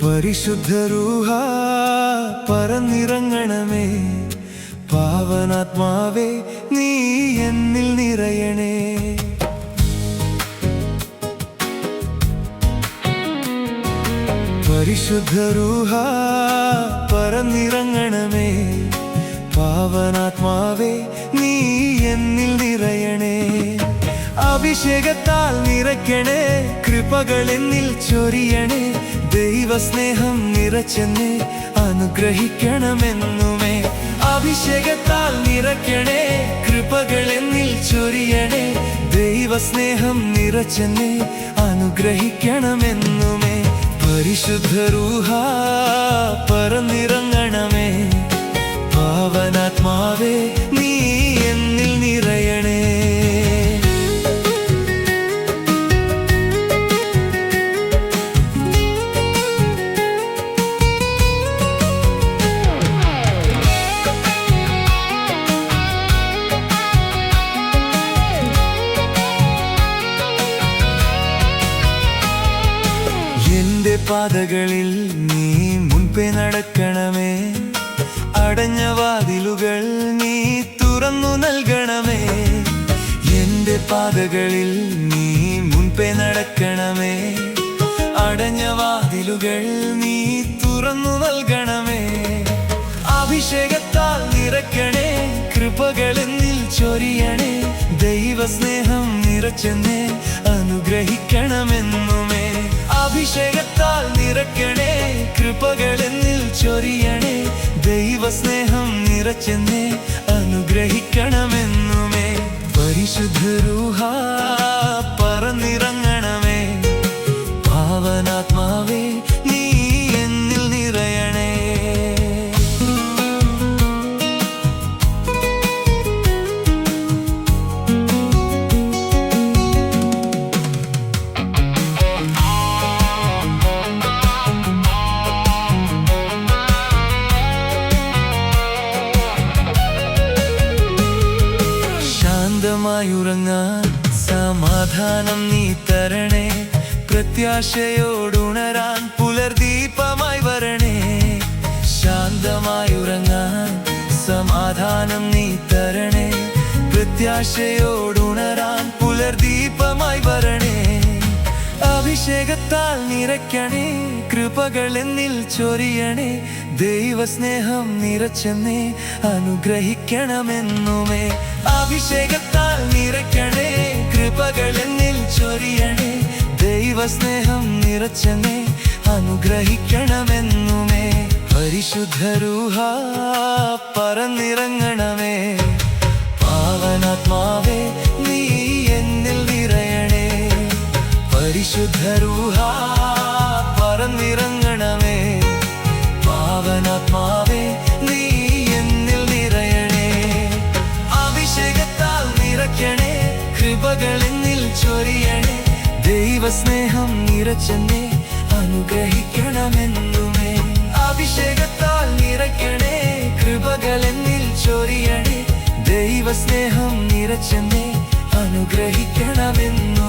പരിശുദ്ധ റൂഹ പറന്നിറങ്ങണമേ, പാവനാത്മാവേ നീ എന്നിൽ നിറയണേ. പരിശുദ്ധ റൂഹ പറന്നിറങ്ങണമേ, പാവനാത്മാവേ നീ എന്നിൽ നിറയണേ. അഭിഷേകത്താൽ നിറയ്ക്കണേ, കൃപകൾ എന്നിൽ ചൊരിയണേ. ദൈവസ്നേഹം നിറച്ചെന്നെ അനുഗ്രഹിക്കണമെന്നുമേ. അഭിഷേകത്താൽ നിറയ്ക്കണേ, കൃപകൾ എന്നിൽ ചൊരിയണേ. ദൈവസ്നേഹം നിറച്ചെന്നെ അനുഗ്രഹിക്കണമെന്നുമേ. പരിശുദ്ധ റൂഹ പറന്നിറങ്ങണമേ, പാവനാത്മാവേ നീ എന്നിൽ നിറയണേ. എന്റെ പാതകളിൽ നീ മുൻപേ നടക്കണമേ, അടഞ്ഞ വാതിലുകൾ നീ തുറന്നു നൽകണമേ. എന്റെ പാതകളിൽ നീ മുൻപേ നടക്കണമേ, അടഞ്ഞ വാതിലുകൾ നീ തുറന്നു നൽകണമേ. അഭിഷേകത്താൽ നിറയ്ക്കണേ, കൃപകൾ എന്നിൽ ചൊരിയണേ. ദൈവസ്നേഹം നിറച്ചെന്നെ അനുഗ്രഹിക്കണമെന്നുമേ. അഭിഷേകത്താൽ നിറയ്ക്കണേ, കൃപകൾ എന്നിൽ ചൊരിയണേ. ദൈവസ്നേഹം നിറച്ചെന്നെ അനുഗ്രഹിക്കണമെന്നുമേ. പരിശുദ്ധ റൂഹ പറന്നിറങ്ങണമേ, പാവനാത്മാവേ നീ എന്നിൽ നിറയണേ. ശാന്തമായുറങ്ങാൻ സമാധാനം നീ തരണേ. പ്രത്യാശയോടുണരാൻ പുലർദീപമായി വരണേ. ശാന്തമായുറങ്ങാൻ സമാധാനം നീ തരണേ. പ്രത്യാശയോടുണരാൻ പുലർദീപമായി വരണേ. അഭിഷേകത്താൽ നിറയ്ക്കണേ, കൃപകൾ എന്നിൽ ചൊരിയണേ. ദൈവസ്നേഹം നിറച്ചെന്നെ അനുഗ്രഹിക്കണമെന്നുമേ. അഭിഷേകത്താൽ നിറയ്ക്കണേ, കൃപകൾ എന്നിൽ ചൊരിയണേ. ദൈവസ്നേഹം നിറച്ചെന്നെ അനുഗ്രഹിക്കണമെന്നുമേ. പരിശുദ്ധ റൂഹ പറന്നിറങ്ങണമേ, പാവനാത്മാവേ നീ എന്നിൽ നിറയണേ. പരിശുദ്ധ റൂഹ പറന്നിറങ്ങണമേ, പാവനാത്മാവേ നീ എന്നിൽ നിറയണേ. അഭിഷേകത്താൽ നിറയ്ക്കണേ, കൃപകൾ എന്നിൽ ചൊരിയണേ. ദൈവസ്നേഹം നിറച്ചെന്നെ അനുഗ്രഹിക്കണമെന്നുമേ. അഭിഷേകത്താൽ നിറയ്ക്കണേ, കൃപകൾ എന്നിൽ ചൊരിയണേ. ദൈവസ്നേഹം നിറച്ചെന്നെ അനുഗ്രഹിക്കണമെന്നു.